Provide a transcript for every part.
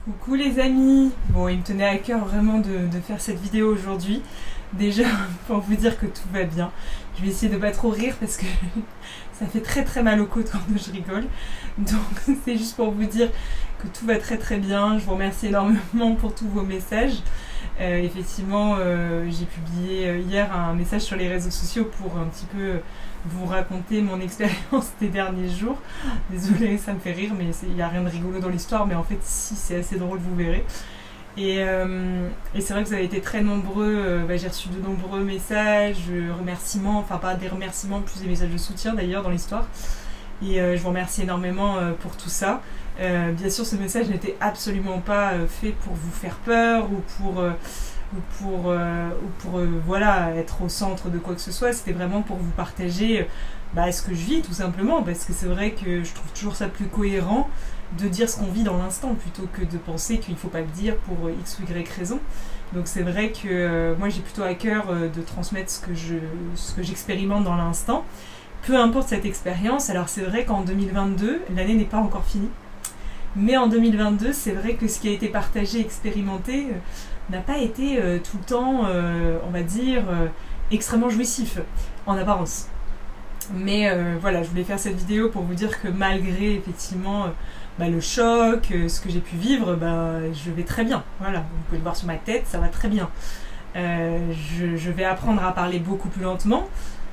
Coucou les amis. Bon, il me tenait à cœur vraiment de faire cette vidéo aujourd'hui. Déjà pour vous dire que tout va bien. Je vais essayer de pas trop rire parce que ça fait très mal aux côtes quand je rigole. Donc c'est juste pour vous dire que tout va très bien. Je vous remercie énormément pour tous vos messages. Effectivement, j'ai publié hier un message sur les réseaux sociaux pour un petit peu vous raconter mon expérience des derniers jours. Désolée, ça me fait rire, mais il n'y a rien de rigolo dans l'histoire, mais en fait, si, c'est assez drôle, vous verrez. Et c'est vrai que vous avez été très nombreux, j'ai reçu de nombreux messages, remerciements, enfin pas des remerciements, plus des messages de soutien d'ailleurs dans l'histoire. Et je vous remercie énormément pour tout ça. Bien sûr, ce message n'était absolument pas fait pour vous faire peur ou pour voilà, être au centre de quoi que ce soit. C'était vraiment pour vous partager ce que je vis tout simplement, parce que c'est vrai que je trouve toujours ça plus cohérent de dire ce qu'on vit dans l'instant plutôt que de penser qu'il ne faut pas le dire pour X ou Y raison. Donc c'est vrai que moi j'ai plutôt à cœur de transmettre ce que j'expérimente dans l'instant, peu importe cette expérience. Alors c'est vrai qu'en 2022, l'année n'est pas encore finie, mais en 2022 c'est vrai que ce qui a été partagé, expérimenté, n'a pas été tout le temps, on va dire, extrêmement jouissif, en apparence. Mais voilà, je voulais faire cette vidéo pour vous dire que malgré effectivement le choc, ce que j'ai pu vivre, je vais très bien. Voilà, vous pouvez le voir sur ma tête, ça va très bien. Je vais apprendre à parler beaucoup plus lentement,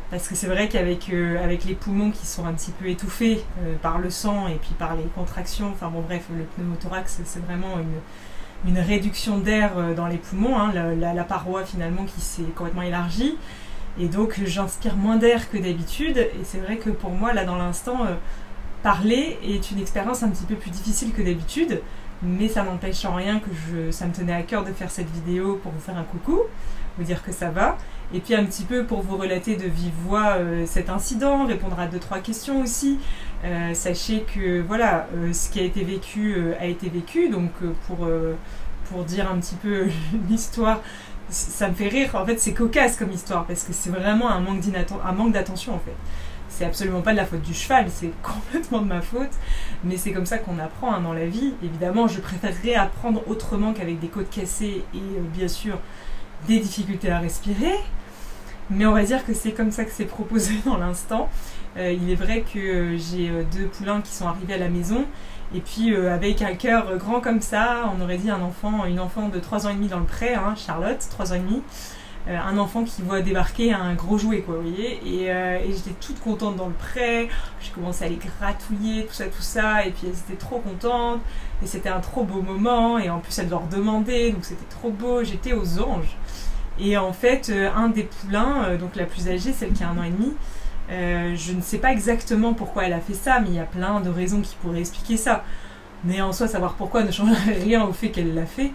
parce que c'est vrai qu'avec avec les poumons qui sont un petit peu étouffés par le sang et puis par les contractions, enfin bon bref, le pneumothorax c'est vraiment une réduction d'air dans les poumons, hein, la paroi finalement qui s'est complètement élargie, et donc j'inspire moins d'air que d'habitude, et c'est vrai que pour moi là dans l'instant, parler est une expérience un petit peu plus difficile que d'habitude, mais ça n'empêche en rien que ça me tenait à cœur de faire cette vidéo pour vous faire un coucou, vous dire que ça va, et puis un petit peu pour vous relater de vive voix cet incident, répondre à 2-3 questions aussi. Sachez que voilà, ce qui a été vécu, donc pour dire un petit peu l'histoire, ça me fait rire, en fait c'est cocasse comme histoire, parce que c'est vraiment un manque d'attention en fait. C'est absolument pas de la faute du cheval, c'est complètement de ma faute, mais c'est comme ça qu'on apprend dans la vie. Évidemment, je préférerais apprendre autrement qu'avec des côtes cassées et bien sûr des difficultés à respirer, mais on va dire que c'est comme ça que c'est proposé dans l'instant. Il est vrai que j'ai 2 poulains qui sont arrivés à la maison, et puis avec un cœur grand comme ça, on aurait dit une enfant de 3 ans et demi dans le pré, hein, Charlotte, 3 ans et demi, un enfant qui voit débarquer un gros jouet, quoi, vous voyez, et j'étais toute contente dans le pré, j'ai commencé à les gratouiller, tout ça, et puis elles étaient trop contentes, et c'était un trop beau moment, et en plus elles leur demandaient, donc c'était trop beau, j'étais aux anges. Et en fait, un des poulains, donc la plus âgée, celle qui a 1 an et demi, je ne sais pas exactement pourquoi elle a fait ça, mais il y a plein de raisons qui pourraient expliquer ça. Mais en soi, savoir pourquoi ne changerait rien au fait qu'elle l'a fait.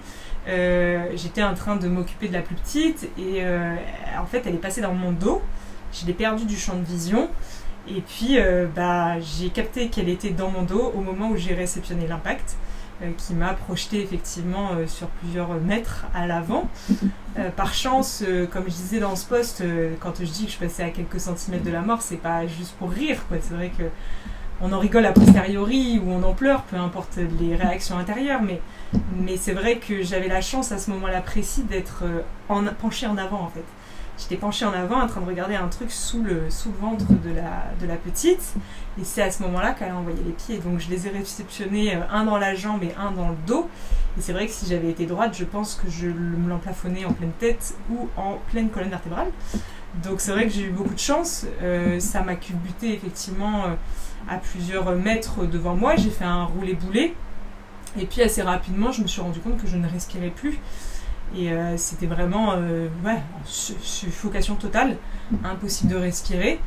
J'étais en train de m'occuper de la plus petite, et en fait, elle est passée dans mon dos. Je l'ai perdue du champ de vision. Et puis, j'ai capté qu'elle était dans mon dos au moment où j'ai réceptionné l'impact, qui m'a projeté effectivement sur plusieurs mètres à l'avant. Par chance, comme je disais dans ce post, quand je dis que je passais à quelques centimètres de la mort, c'est pas juste pour rire, quoi. C'est vrai que on en rigole a posteriori ou on en pleure, peu importe les réactions intérieures, mais c'est vrai que j'avais la chance à ce moment-là précis d'être penchée en avant en fait. J'étais penchée en avant en train de regarder un truc sous le ventre de la petite, et c'est à ce moment-là qu'elle a envoyé les pieds. Donc je les ai réceptionnés, un dans la jambe et un dans le dos, et c'est vrai que si j'avais été droite, je pense que je me l'emplafonnais en pleine tête ou en pleine colonne vertébrale. Donc c'est vrai que j'ai eu beaucoup de chance, ça m'a culbuté effectivement à plusieurs mètres devant moi, j'ai fait un roulé-boulé, et puis assez rapidement je me suis rendu compte que je ne respirais plus. Et c'était vraiment suffocation totale, impossible de respirer.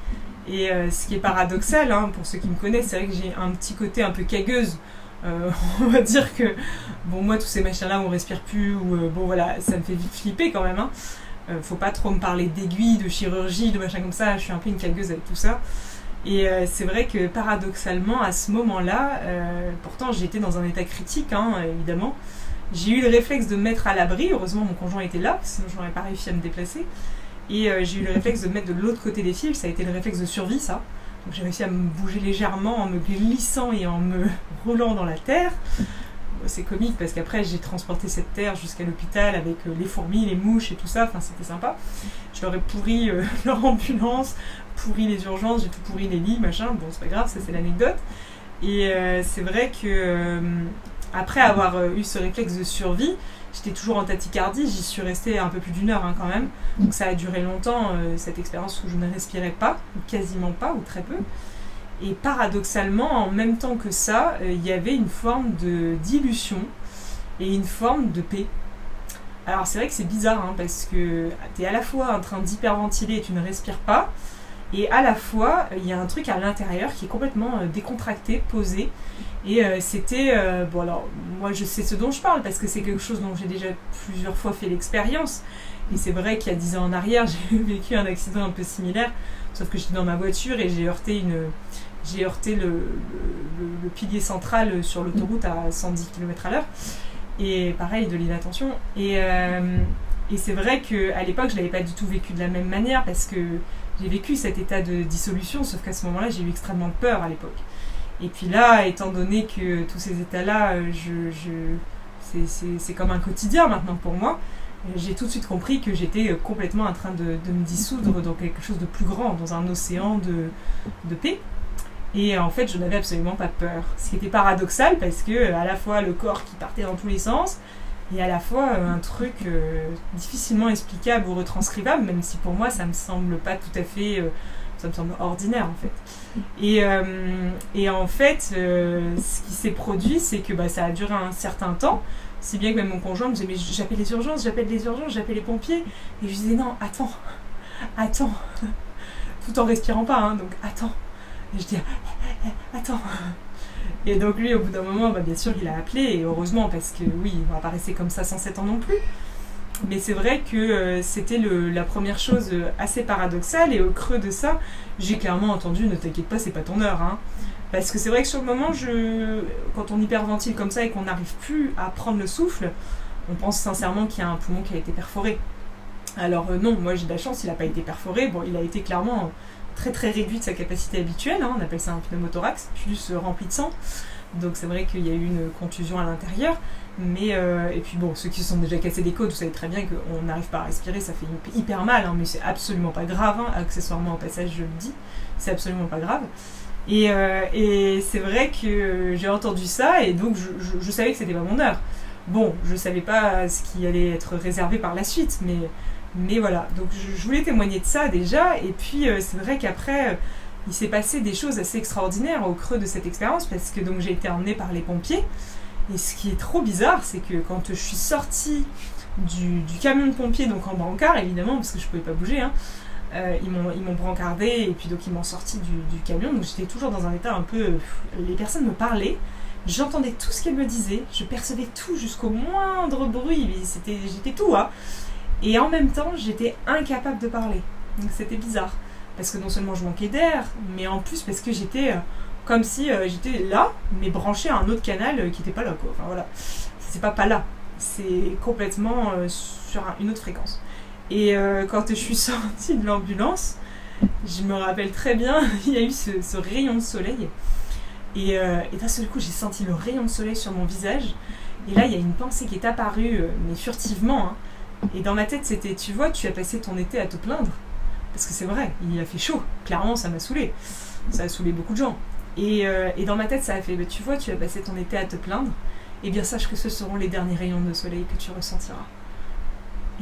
Et ce qui est paradoxal, hein, pour ceux qui me connaissent, c'est vrai que j'ai un petit côté un peu cagueuse. On va dire que, bon, moi, tous ces machins-là, on respire plus, ou bon, voilà, ça me fait vite flipper quand même. Hein. Faut pas trop me parler d'aiguilles, de chirurgie, de machins comme ça, je suis un peu une cagueuse avec tout ça. Et c'est vrai que paradoxalement, à ce moment-là, pourtant j'étais dans un état critique, hein, évidemment. J'ai eu le réflexe de me mettre à l'abri, heureusement mon conjoint était là, sinon je n'aurais pas réussi à me déplacer. Et j'ai eu le réflexe de me mettre de l'autre côté des fils, ça a été le réflexe de survie ça. Donc j'ai réussi à me bouger légèrement en me glissant et en me roulant dans la terre. c'est comique parce qu'après j'ai transporté cette terre jusqu'à l'hôpital avec les fourmis, les mouches et tout ça, enfin c'était sympa. Je leur ai pourri leur ambulance, pourri les urgences, j'ai tout pourri les lits, machin, bon c'est pas grave, ça c'est l'anecdote. Et c'est vrai que après avoir eu ce réflexe de survie, j'étais toujours en tachycardie, j'y suis restée un peu plus d'1 heure quand même, donc ça a duré longtemps cette expérience où je ne respirais pas, ou quasiment pas, ou très peu. Et paradoxalement, en même temps que ça, il y avait une forme de dilution et une forme de paix. Alors c'est vrai que c'est bizarre, hein, parce que tu es à la fois en train d'hyperventiler et tu ne respires pas, et à la fois, il y a un truc à l'intérieur qui est complètement décontracté, posé. Et c'était... bon alors, moi je sais ce dont je parle, parce que c'est quelque chose dont j'ai déjà plusieurs fois fait l'expérience. Et c'est vrai qu'il y a 10 ans en arrière, j'ai vécu un accident un peu similaire, sauf que j'étais dans ma voiture et j'ai heurté le pilier central sur l'autoroute à 110 km/h. Et pareil, de l'inattention. Et c'est vrai qu'à l'époque, je ne l'avais pas du tout vécu de la même manière, parce que j'ai vécu cet état de dissolution, sauf qu'à ce moment-là, j'ai eu extrêmement peur à l'époque. Et puis là, étant donné que tous ces états-là, c'est comme un quotidien maintenant pour moi, j'ai tout de suite compris que j'étais complètement en train de me dissoudre dans quelque chose de plus grand, dans un océan de paix. Et en fait, je n'avais absolument pas peur. Ce qui était paradoxal, parce que à la fois le corps qui partait dans tous les sens, et à la fois un truc difficilement explicable ou retranscribable, même si pour moi ça me semble pas tout à fait, ça me semble ordinaire en fait. Et en fait, ce qui s'est produit, c'est que ça a duré un certain temps, si bien que même mon conjoint me disait mais j'appelle les urgences, j'appelle les pompiers, et je disais non, attends, tout en respirant pas, hein, donc attends. Et je dis attends. Et donc lui, au bout d'un moment, bien sûr, il a appelé, et heureusement, parce que oui, on va pas rester comme ça 107 ans non plus. Mais c'est vrai que c'était la première chose assez paradoxale, et au creux de ça, j'ai clairement entendu « Ne t'inquiète pas, c'est pas ton heure hein. ». Parce que c'est vrai que sur le moment, quand on hyperventile comme ça et qu'on n'arrive plus à prendre le souffle, on pense sincèrement qu'il y a un poumon qui a été perforé. Alors non, moi j'ai de la chance, il n'a pas été perforé, bon, il a été clairement très très réduit de sa capacité habituelle, hein, on appelle ça un pneumothorax, plus rempli de sang. Donc c'est vrai qu'il y a eu une contusion à l'intérieur, mais et puis bon, ceux qui se sont déjà cassés des côtes, vous savez très bien qu'on n'arrive pas à respirer, ça fait hyper mal, hein, mais c'est absolument pas grave, hein, accessoirement au passage je le dis, c'est absolument pas grave. Et c'est vrai que j'ai entendu ça, et donc je savais que c'était pas mon heure. Bon, je savais pas ce qui allait être réservé par la suite, mais voilà, donc je voulais témoigner de ça déjà, et puis c'est vrai qu'après, il s'est passé des choses assez extraordinaires au creux de cette expérience, parce que donc j'ai été emmenée par les pompiers, et ce qui est trop bizarre, c'est que quand je suis sortie du camion de pompiers, donc en brancard évidemment, parce que je pouvais pas bouger, hein, ils m'ont brancardé, et puis donc ils m'ont sorti du camion, donc j'étais toujours dans un état un peu... les personnes me parlaient, j'entendais tout ce qu'elles me disaient, je percevais tout jusqu'au moindre bruit, j'étais tout, hein. Et en même temps, j'étais incapable de parler. Donc c'était bizarre. Parce que non seulement je manquais d'air, mais en plus parce que j'étais comme si j'étais là, mais branchée à un autre canal qui n'était pas là, quoi. Enfin voilà. C'est pas là. C'est complètement sur une autre fréquence. Et quand je suis sortie de l'ambulance, je me rappelle très bien, il y a eu ce rayon de soleil. Et d'un seul coup, j'ai senti le rayon de soleil sur mon visage. Et là, il y a une pensée qui est apparue, mais furtivement, hein. Et dans ma tête, c'était, tu vois, tu as passé ton été à te plaindre. Parce que c'est vrai, il a fait chaud. Clairement, ça m'a saoulé. Ça a saoulé beaucoup de gens. Et dans ma tête, ça a fait, tu vois, tu as passé ton été à te plaindre. Eh bien, sache que ce seront les derniers rayons de soleil que tu ressentiras.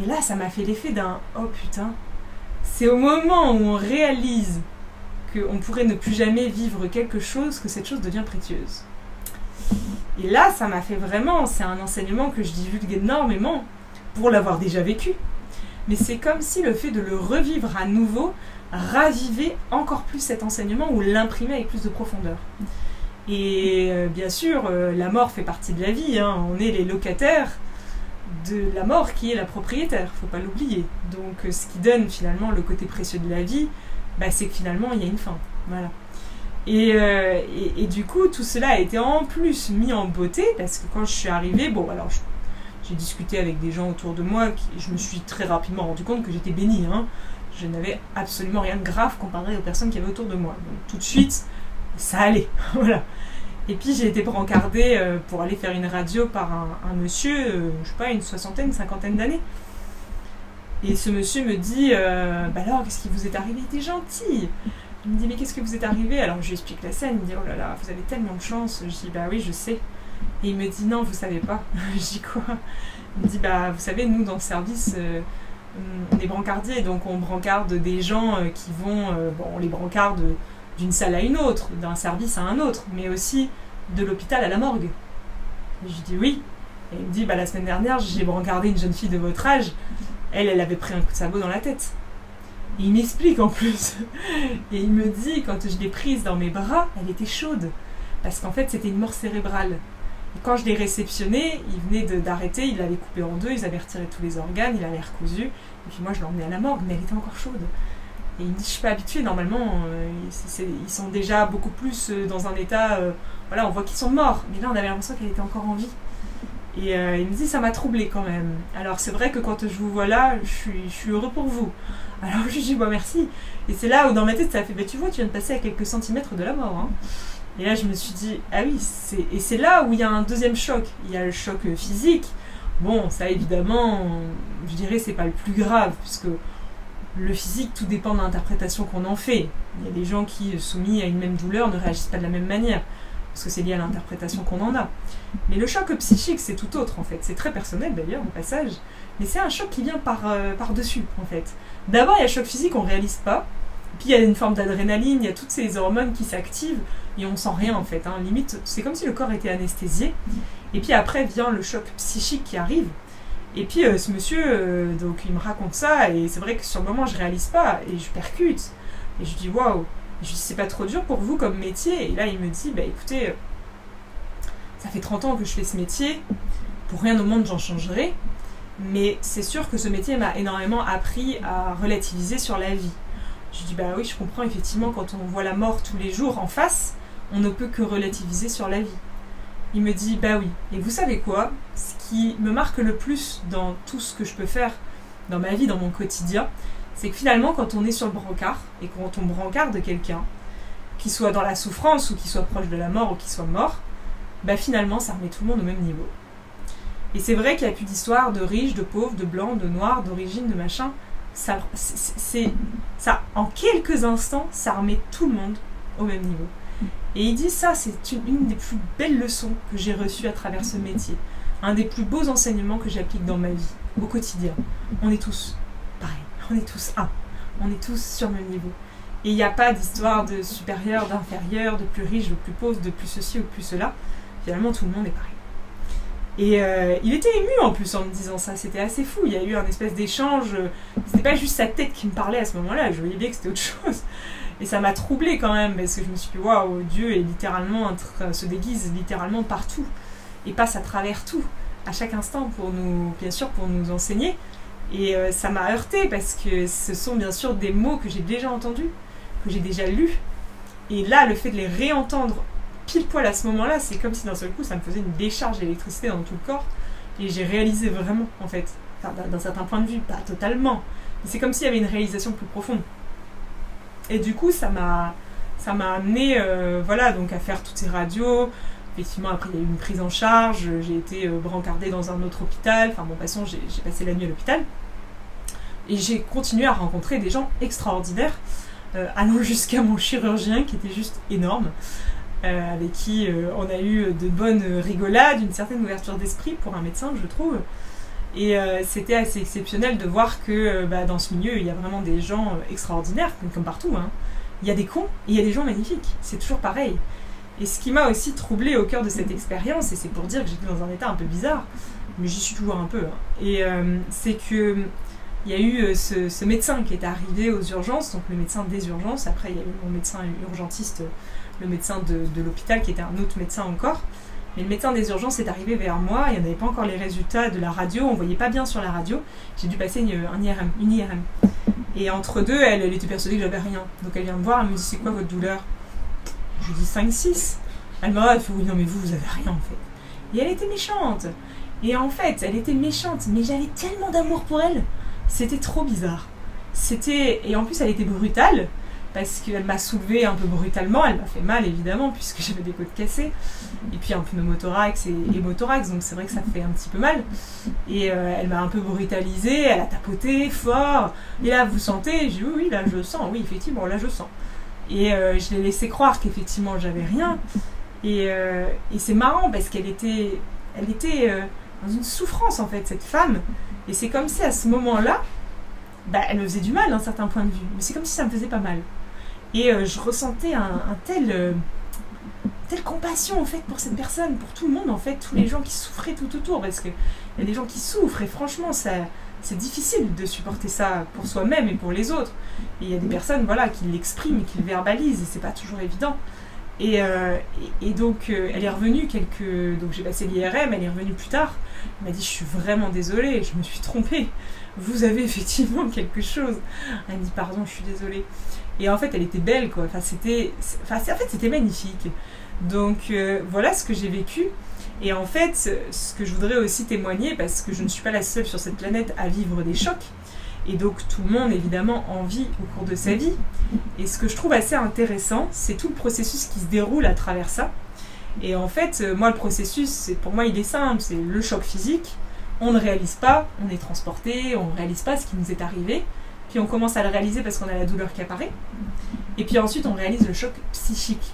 Et là, ça m'a fait l'effet d'un, oh putain. C'est au moment où on réalise qu'on pourrait ne plus jamais vivre quelque chose que cette chose devient précieuse. Et là, ça m'a fait vraiment, c'est un enseignement que je divulgue énormément, pour l'avoir déjà vécu, mais c'est comme si le fait de le revivre à nouveau ravivait encore plus cet enseignement ou l'imprimait avec plus de profondeur. Et bien sûr, la mort fait partie de la vie, hein. On est les locataires de la mort qui est la propriétaire, faut pas l'oublier. Donc ce qui donne finalement le côté précieux de la vie, c'est que finalement il y a une fin. Voilà. Et du coup, tout cela a été en plus mis en beauté, parce que quand je suis arrivée, bon alors j'ai discuté avec des gens autour de moi, je me suis très rapidement rendu compte que j'étais bénie, hein. Je n'avais absolument rien de grave comparé aux personnes qui avaient autour de moi. Donc tout de suite, ça allait. Voilà. Et puis j'ai été brancardée pour aller faire une radio par un monsieur, je sais pas, une soixantaine, cinquantaine d'années. Et ce monsieur me dit bah alors, qu'est-ce qui vous est arrivé? Il était gentil. Il me dit, mais qu'est-ce que vous est arrivé? Alors je lui explique la scène. Il me dit, oh là là, vous avez tellement de chance. Je dis, bah oui, je sais. Et il me dit, non, vous savez pas. Je dis, quoi? Il me dit, bah vous savez, nous dans le service, on est brancardiers, donc on brancarde des gens qui vont, bon, on les brancarde d'une salle à une autre, d'un service à un autre, mais aussi de l'hôpital à la morgue. Et je lui dis, oui. Et il me dit, bah la semaine dernière, j'ai brancardé une jeune fille de votre âge. Elle avait pris un coup de sabot dans la tête. Et il m'explique en plus. Et il me dit, quand je l'ai prise dans mes bras, elle était chaude. Parce qu'en fait, c'était une mort cérébrale. Et quand je l'ai réceptionnée, il venait d'arrêter, il l'avait coupée en deux, ils avaient retiré tous les organes, il l'avait recousu. Et puis moi, je l'ai emmenée à la morgue, mais elle était encore chaude. Et il me dit, je suis pas habituée, normalement, ils sont déjà beaucoup plus dans un état... voilà, on voit qu'ils sont morts. Mais là, on avait l'impression qu'elle était encore en vie. Et il me dit, ça m'a troublée quand même. Alors c'est vrai que quand je vous vois là, je suis heureux pour vous. Alors je lui dis, bah merci. Et c'est là où dans ma tête, ça a fait, bah tu vois, tu viens de passer à quelques centimètres de la mort. Hein. Et là je me suis dit, ah oui, et c'est là où il y a un deuxième choc. Il y a le choc physique. Bon, ça évidemment, je dirais, c'est pas le plus grave, puisque le physique, tout dépend de l'interprétation qu'on en fait. Il y a des gens qui, soumis à une même douleur, ne réagissent pas de la même manière. Parce que c'est lié à l'interprétation qu'on en a. Mais le choc psychique, c'est tout autre en fait. C'est très personnel d'ailleurs, au passage. Mais c'est un choc qui vient par-dessus en fait. D'abord, il y a le choc physique, on ne réalise pas. Puis il y a une forme d'adrénaline, il y a toutes ces hormones qui s'activent et on sent rien en fait. Hein. Limite, c'est comme si le corps était anesthésié. Et puis après vient le choc psychique qui arrive. Et puis ce monsieur, donc il me raconte ça et c'est vrai que sur le moment, je réalise pas et je percute. Et je dis waouh. Je lui dis, c'est pas trop dur pour vous comme métier? Et là, il me dit, bah écoutez, ça fait 30 ans que je fais ce métier, pour rien au monde j'en changerai, mais c'est sûr que ce métier m'a énormément appris à relativiser sur la vie. Je lui dis, bah oui, je comprends, effectivement, quand on voit la mort tous les jours en face, on ne peut que relativiser sur la vie. Il me dit, bah oui, et vous savez quoi? Ce qui me marque le plus dans tout ce que je peux faire dans ma vie, dans mon quotidien, c'est que finalement, quand on est sur le brancard, et quand on brancarde quelqu'un, qu'il soit dans la souffrance, ou qu'il soit proche de la mort, ou qu'il soit mort, bah finalement, ça remet tout le monde au même niveau. Et c'est vrai qu'il n'y a plus d'histoire de riches, de pauvres, de blancs, de noirs, d'origine, de machin. Ça, en quelques instants, ça remet tout le monde au même niveau. Et il dit ça, c'est une des plus belles leçons que j'ai reçues à travers ce métier. Un des plus beaux enseignements que j'applique dans ma vie, au quotidien. On est tous pareil. On est tous un. On est tous sur le même niveau. Et il n'y a pas d'histoire de supérieur, d'inférieur, de plus riche, de plus pauvre, de plus ceci ou de plus cela. Finalement, tout le monde est pareil. Et il était ému en plus en me disant ça. C'était assez fou. Il y a eu un espèce d'échange. C'était pas juste sa tête qui me parlait à ce moment-là. Je voyais bien que c'était autre chose. Et ça m'a troublée quand même. Parce que je me suis dit, waouh, Dieu est littéralement se déguise littéralement partout. Et passe à travers tout. À chaque instant pour nous, bien sûr, pour nous enseigner. Et ça m'a heurtée parce que ce sont bien sûr des mots que j'ai déjà entendus, que j'ai déjà lus. Et là, le fait de les réentendre pile poil à ce moment-là, c'est comme si d'un seul coup, ça me faisait une décharge d'électricité dans tout le corps. Et j'ai réalisé vraiment, en fait, enfin, d'un certain point de vue, pas totalement. Mais c'est comme s'il y avait une réalisation plus profonde. Et du coup, ça m'a amené, voilà, donc à faire toutes ces radios. Effectivement, après, il y a eu une prise en charge. J'ai été brancardée dans un autre hôpital. Enfin, bon, de toute façon, j'ai passé la nuit à l'hôpital. Et j'ai continué à rencontrer des gens extraordinaires, allant jusqu'à mon chirurgien, qui était juste énorme, avec qui on a eu de bonnes rigolades, une certaine ouverture d'esprit pour un médecin, je trouve. Et c'était assez exceptionnel de voir que dans ce milieu, il y a vraiment des gens extraordinaires, comme partout. Hein. Il y a des cons et il y a des gens magnifiques. C'est toujours pareil. Et ce qui m'a aussi troublée au cœur de cette expérience, et c'est pour dire que j'étais dans un état un peu bizarre, mais j'y suis toujours un peu, hein, et c'est que il y a eu ce médecin qui est arrivé aux urgences, donc le médecin des urgences. Après il y a eu mon médecin urgentiste, le médecin de l'hôpital qui était un autre médecin encore. Mais le médecin des urgences est arrivé vers moi, il n'y en avait pas encore les résultats de la radio, on ne voyait pas bien sur la radio. J'ai dû passer une IRM. Et entre deux, elle était persuadée que j'avais rien. Donc elle vient me voir, elle me dit, c'est quoi votre douleur? Je lui dis 5-6. Elle me dit, elle fait, oui, non mais vous avez rien en fait. Et elle était méchante. Et en fait, elle était méchante, mais j'avais tellement d'amour pour elle. C'était trop bizarre. Et en plus, elle était brutale. parce qu'elle m'a soulevée un peu brutalement, elle m'a fait mal évidemment puisque j'avais des côtes cassées, et puis un pneumothorax et hémothorax, donc c'est vrai que ça fait un petit peu mal. Et elle m'a un peu brutalisée, elle a tapoté fort, et là vous sentez, j'ai dit oui, là je sens, oui effectivement, là je sens. Et je l'ai laissé croire qu'effectivement j'avais rien, et c'est marrant parce qu'elle était dans une souffrance en fait, cette femme, et c'est comme si à ce moment-là, bah, elle me faisait du mal d'un certain point de vue, mais c'est comme si ça me faisait pas mal. Et je ressentais telle compassion en fait pour cette personne, pour tout le monde en fait, tous les gens qui souffraient tout autour, parce qu'il y a des gens qui souffrent et franchement c'est difficile de supporter ça pour soi-même et pour les autres. Et il y a des personnes voilà, qui l'expriment et qui le verbalisent et c'est pas toujours évident. Et donc elle est revenue donc j'ai passé l'IRM, elle est revenue plus tard, elle m'a dit je suis vraiment désolée, je me suis trompée, vous avez effectivement quelque chose. Elle me dit pardon, je suis désolée. Et en fait elle était belle quoi, c'était magnifique. Donc voilà ce que j'ai vécu. Et en fait ce que je voudrais aussi témoigner, parce que je ne suis pas la seule sur cette planète à vivre des chocs, et donc tout le monde évidemment en vit au cours de sa vie. Et ce que je trouve assez intéressant, c'est tout le processus qui se déroule à travers ça. Et en fait, moi le processus, pour moi il est simple, c'est le choc physique, on ne réalise pas, on est transporté, on ne réalise pas ce qui nous est arrivé, puis on commence à le réaliser parce qu'on a la douleur qui apparaît, et puis ensuite on réalise le choc psychique.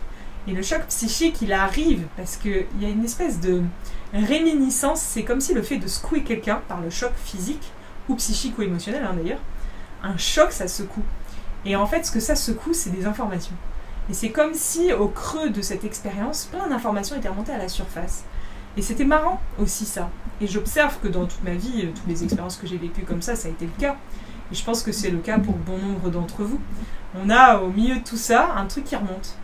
Et le choc psychique, il arrive parce qu'il y a une espèce de réminiscence, c'est comme si le fait de secouer quelqu'un par le choc physique, ou psychique ou émotionnel hein, d'ailleurs, un choc ça secoue. Et en fait ce que ça secoue c'est des informations. Et c'est comme si au creux de cette expérience, plein d'informations étaient remontées à la surface. Et c'était marrant aussi ça. Et j'observe que dans toute ma vie, toutes les expériences que j'ai vécues comme ça a été le cas. Et je pense que c'est le cas pour bon nombre d'entre vous. On a au milieu de tout ça un truc qui remonte.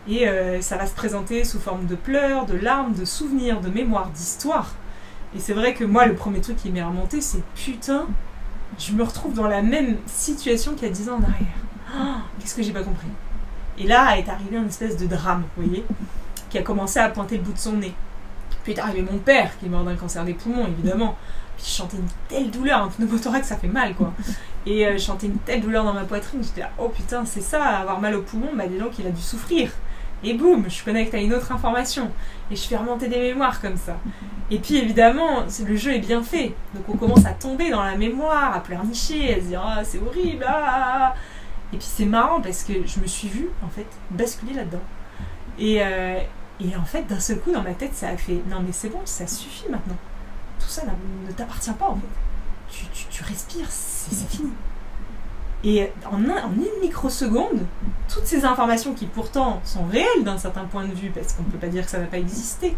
Et ça va se présenter sous forme de pleurs, de larmes, de souvenirs, de mémoires, d'histoires. Et c'est vrai que moi, le premier truc qui m'est remonté, c'est putain, je me retrouve dans la même situation qu'il y a 10 ans en arrière. Oh, qu'est-ce que j'ai pas compris? Et là est arrivé une espèce de drame, vous voyez, qui a commencé à pointer le bout de son nez. Puis est arrivé mon père, qui est mort d'un cancer des poumons, évidemment. Puis je sentais une telle douleur, un pneumothorax, ça fait mal, quoi. Et je sentais une telle douleur dans ma poitrine, j'étais là, oh putain, c'est ça, avoir mal au poumon, bah dis donc, il a dû souffrir. Et boum, je connecte à une autre information. Et je fais remonter des mémoires comme ça. Et puis évidemment, le jeu est bien fait. Donc on commence à tomber dans la mémoire, à pleurnicher, à se dire « Ah, c'est horrible, ah !» Et puis c'est marrant parce que je me suis vue, en fait, basculer là-dedans. Et en fait, d'un seul coup, dans ma tête, ça a fait « Non mais c'est bon, ça suffit maintenant. Tout ça ne t'appartient pas, en fait. Tu respires, c'est fini. » Et en une microseconde, toutes ces informations qui pourtant sont réelles d'un certain point de vue, parce qu'on ne peut pas dire que ça n'a pas existé,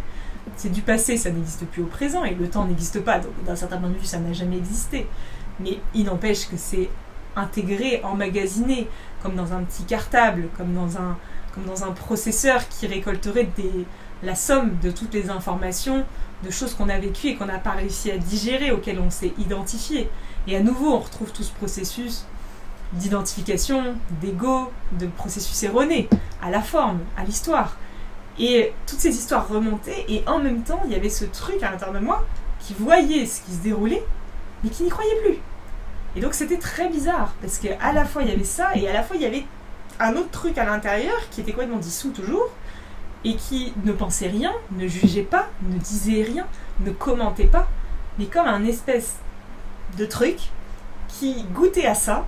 c'est du passé, ça n'existe plus au présent, et le temps n'existe pas, donc d'un certain point de vue, ça n'a jamais existé. Mais il n'empêche que c'est intégré, emmagasiné, comme dans un petit cartable, comme dans un processeur qui récolterait la somme de toutes les informations, de choses qu'on a vécues et qu'on n'a pas réussi à digérer, auxquelles on s'est identifié. Et à nouveau, on retrouve tout ce processus d'identification, d'ego, de processus erroné, à la forme, à l'histoire. Et toutes ces histoires remontaient, et en même temps, il y avait ce truc à l'intérieur de moi qui voyait ce qui se déroulait, mais qui n'y croyait plus. Et donc c'était très bizarre, parce qu'à la fois il y avait ça, et à la fois il y avait un autre truc à l'intérieur qui était complètement dissous toujours, et qui ne pensait rien, ne jugeait pas, ne disait rien, ne commentait pas, mais comme un espèce de truc qui goûtait à ça,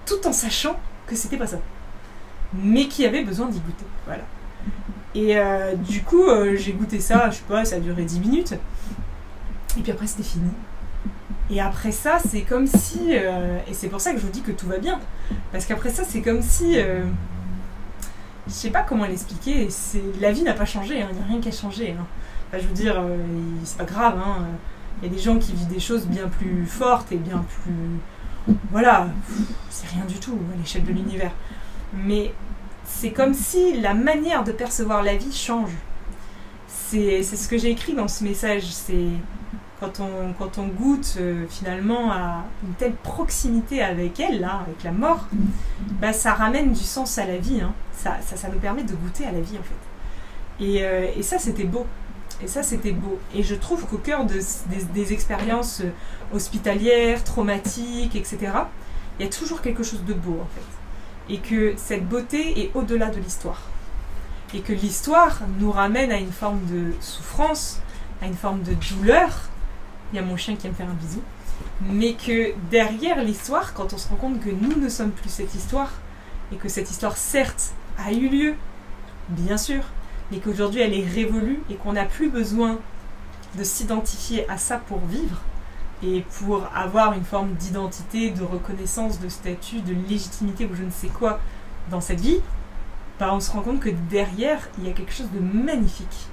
tout en sachant que c'était pas ça, mais qui avait besoin d'y goûter, voilà. Et du coup, j'ai goûté ça, je sais pas, ça a duré 10 minutes, et puis après c'était fini. Et après ça, c'est comme si, et c'est pour ça que je vous dis que tout va bien, parce qu'après ça, c'est comme si, je sais pas comment l'expliquer, la vie n'a pas changé, il n'y a rien qui a changé. Hein. Enfin, je veux dire, c'est pas grave, hein. Il y a des gens qui vivent des choses bien plus fortes et bien plus... Voilà, c'est rien du tout à l'échelle de l'univers. Mais c'est comme si la manière de percevoir la vie change. C'est ce que j'ai écrit dans ce message. C'est quand on goûte finalement à une telle proximité avec elle, là, avec la mort, bah, ça ramène du sens à la vie. Hein. Ça nous permet de goûter à la vie en fait. Et ça c'était beau. Et ça, c'était beau. Et je trouve qu'au cœur des expériences hospitalières, traumatiques, etc., il y a toujours quelque chose de beau, en fait. et que cette beauté est au-delà de l'histoire. Et que l'histoire nous ramène à une forme de souffrance, à une forme de douleur. Il y a mon chien qui va me faire un bisou. Mais que derrière l'histoire, quand on se rend compte que nous ne sommes plus cette histoire, et que cette histoire, certes, a eu lieu, bien sûr, mais qu'aujourd'hui elle est révolue et qu'on n'a plus besoin de s'identifier à ça pour vivre et pour avoir une forme d'identité, de reconnaissance, de statut, de légitimité ou je ne sais quoi dans cette vie, bah on se rend compte que derrière, il y a quelque chose de magnifique.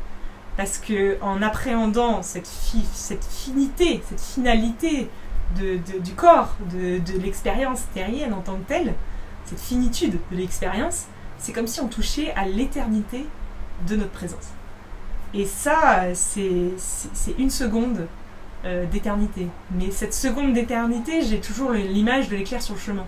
Parce qu'en appréhendant cette finité, cette finalité du corps, de l'expérience terrienne en tant que telle, cette finitude de l'expérience, c'est comme si on touchait à l'éternité de notre présence. Et ça, c'est une seconde d'éternité. Mais cette seconde d'éternité, j'ai toujours l'image de l'éclair sur le chemin.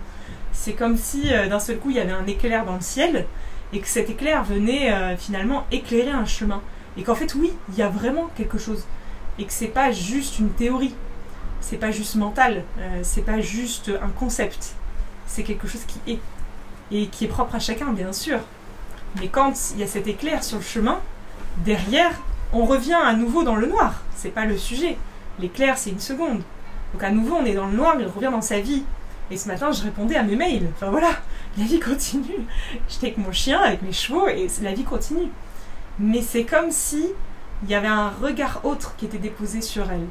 C'est comme si d'un seul coup, il y avait un éclair dans le ciel et que cet éclair venait finalement éclairer un chemin. Et qu'en fait, oui, il y a vraiment quelque chose. Et que c'est pas juste une théorie. C'est pas juste mental. C'est pas juste un concept. C'est quelque chose qui est. Et qui est propre à chacun, bien sûr. Mais quand il y a cet éclair sur le chemin, derrière, on revient à nouveau dans le noir. C'est pas le sujet. L'éclair, c'est une seconde. Donc à nouveau, on est dans le noir, il revient dans sa vie. Et ce matin, je répondais à mes mails. Enfin voilà, la vie continue. J'étais avec mon chien, avec mes chevaux, et la vie continue. Mais c'est comme si il y avait un regard autre qui était déposé sur elle.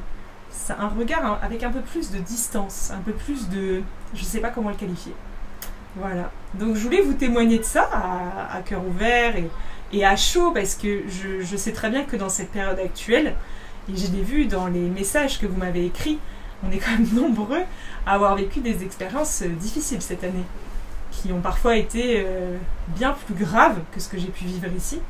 C'est un regard avec un peu plus de distance, un peu plus de... je sais pas comment le qualifier. Voilà. Donc je voulais vous témoigner de ça à cœur ouvert et à chaud, parce que je sais très bien que dans cette période actuelle, et je l'ai vu dans les messages que vous m'avez écrits, on est quand même nombreux à avoir vécu des expériences difficiles cette année, qui ont parfois été bien plus graves que ce que j'ai pu vivre ici,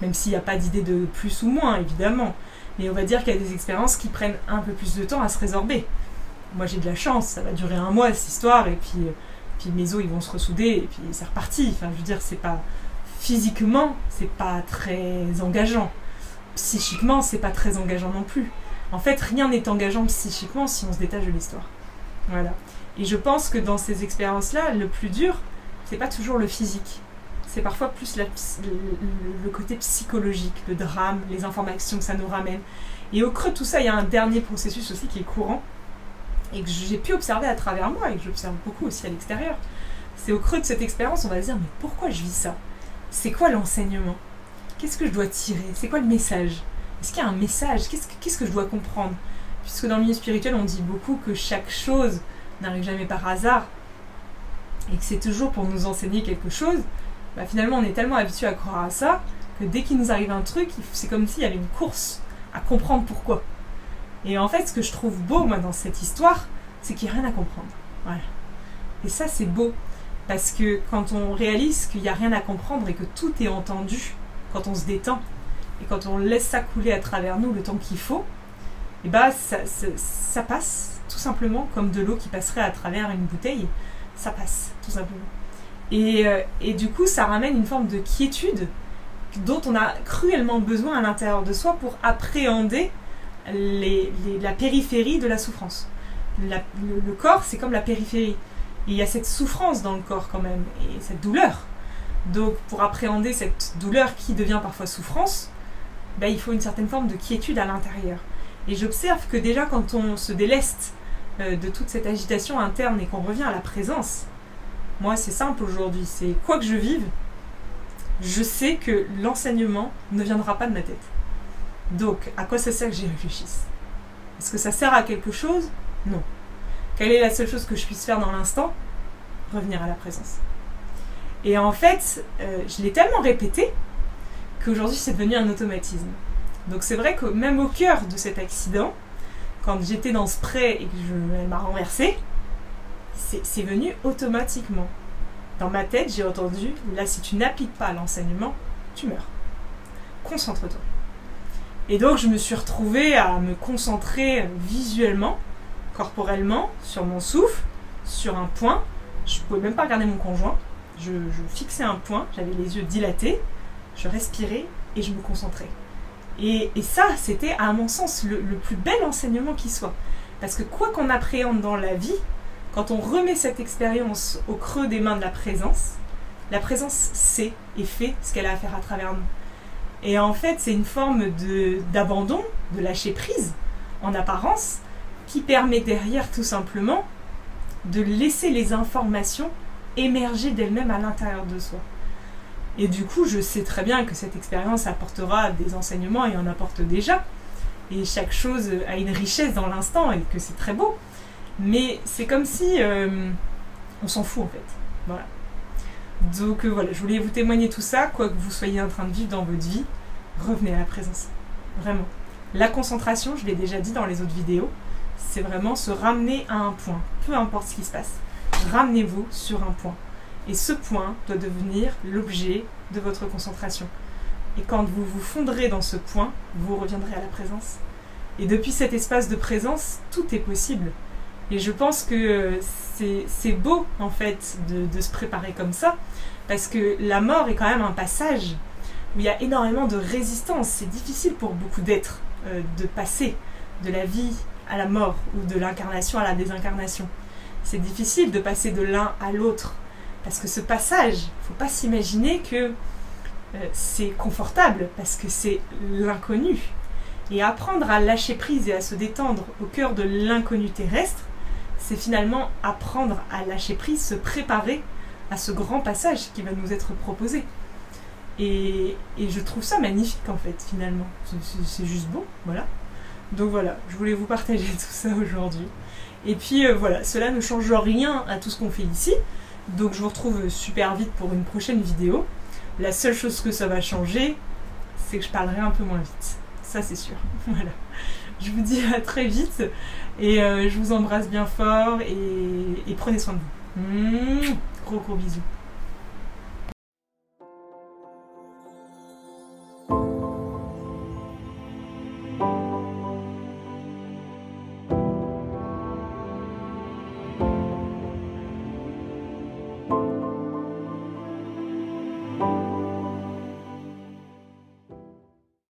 même s'il n'y a pas d'idée de plus ou moins, évidemment. Mais on va dire qu'il y a des expériences qui prennent un peu plus de temps à se résorber. Moi j'ai de la chance, ça va durer 1 mois cette histoire, et puis mes os ils vont se ressouder, et puis c'est reparti. Enfin je veux dire, c'est pas... physiquement, c'est pas très engageant. Psychiquement, c'est pas très engageant non plus. En fait, rien n'est engageant psychiquement si on se détache de l'histoire. Voilà. Et je pense que dans ces expériences-là, le plus dur, c'est pas toujours le physique. C'est parfois plus le côté psychologique, le drame, les informations que ça nous ramène. Et au creux de tout ça, il y a un dernier processus aussi qui est courant, et que j'ai pu observer à travers moi, et que j'observe beaucoup aussi à l'extérieur. C'est au creux de cette expérience, on va se dire, mais pourquoi je vis ça ? C'est quoi l'enseignement ? Qu'est-ce que je dois tirer ? C'est quoi le message ? Est-ce qu'il y a un message ? Qu'est-ce que je dois comprendre ? Puisque dans le milieu spirituel, on dit beaucoup que chaque chose n'arrive jamais par hasard, et que c'est toujours pour nous enseigner quelque chose. Bah finalement, on est tellement habitué à croire à ça, que dès qu'il nous arrive un truc, c'est comme s'il y avait une course à comprendre pourquoi. Et en fait, ce que je trouve beau, moi, dans cette histoire, c'est qu'il n'y a rien à comprendre. Voilà. Et ça, c'est beau. Parce que quand on réalise qu'il n'y a rien à comprendre et que tout est entendu, quand on se détend, et quand on laisse ça couler à travers nous le temps qu'il faut, et bah ça passe, tout simplement, comme de l'eau qui passerait à travers une bouteille. Ça passe, tout simplement. Et du coup, ça ramène une forme de quiétude dont on a cruellement besoin à l'intérieur de soi pour appréhender la périphérie de la souffrance. Le corps, c'est comme la périphérie. Et il y a cette souffrance dans le corps quand même, et cette douleur. Donc pour appréhender cette douleur qui devient parfois souffrance, ben, il faut une certaine forme de quiétude à l'intérieur. Et j'observe que déjà quand on se déleste de toute cette agitation interne et qu'on revient à la présence, moi c'est simple aujourd'hui, c'est quoi que je vive, je sais que l'enseignement ne viendra pas de ma tête. Donc à quoi ça sert que j'y réfléchisse ? Est-ce que ça sert à quelque chose ? Non. Quelle est la seule chose que je puisse faire dans l'instant ? Revenir à la présence. Et en fait, je l'ai tellement répété qu'aujourd'hui c'est devenu un automatisme. Donc c'est vrai que même au cœur de cet accident, quand j'étais dans ce pré et que elle m'a renversée, c'est venu automatiquement. Dans ma tête, j'ai entendu, là si tu n'appliques pas l'enseignement, tu meurs. Concentre-toi. Et donc je me suis retrouvée à me concentrer visuellement, corporellement, sur mon souffle, sur un point. Je ne pouvais même pas regarder mon conjoint. Je fixais un point, j'avais les yeux dilatés, je respirais et je me concentrais. Et ça, c'était à mon sens le plus bel enseignement qui soit. Parce que quoi qu'on appréhende dans la vie, quand on remet cette expérience au creux des mains de la présence, La présence sait et fait ce qu'elle a à faire à travers nous. Et en fait, c'est une forme d'abandon, de lâcher prise, en apparence, qui permet derrière tout simplement de laisser les informations émerger d'elles-mêmes à l'intérieur de soi. Et du coup, je sais très bien que cette expérience apportera des enseignements et en apporte déjà. Et chaque chose a une richesse dans l'instant et que c'est très beau. Mais c'est comme si on s'en fout en fait. Voilà. Donc voilà, je voulais vous témoigner tout ça, quoi que vous soyez en train de vivre dans votre vie, revenez à la présence. Vraiment. La concentration, je l'ai déjà dit dans les autres vidéos, c'est vraiment se ramener à un point. Peu importe ce qui se passe. Ramenez-vous sur un point. Et ce point doit devenir l'objet de votre concentration. Et quand vous vous fondrez dans ce point, vous reviendrez à la présence. Et depuis cet espace de présence, tout est possible. Et je pense que c'est beau, en fait, de se préparer comme ça, parce que la mort est quand même un passage où il y a énormément de résistance. C'est difficile pour beaucoup d'êtres de passer de la vie à la mort, ou de l'incarnation à la désincarnation. C'est difficile de passer de l'un à l'autre. Parce que ce passage, il ne faut pas s'imaginer que c'est confortable, parce que c'est l'inconnu. Et apprendre à lâcher prise et à se détendre au cœur de l'inconnu terrestre, c'est finalement apprendre à lâcher prise, se préparer à ce grand passage qui va nous être proposé. Et je trouve ça magnifique en fait, finalement. C'est juste beau, voilà. Donc voilà, je voulais vous partager tout ça aujourd'hui. Et puis voilà, cela ne change rien à tout ce qu'on fait ici. Donc je vous retrouve super vite pour une prochaine vidéo. La seule chose que ça va changer, c'est que je parlerai un peu moins vite. Ça c'est sûr. Voilà. Je vous dis à très vite. Et je vous embrasse bien fort et prenez soin de vous. Gros bisous.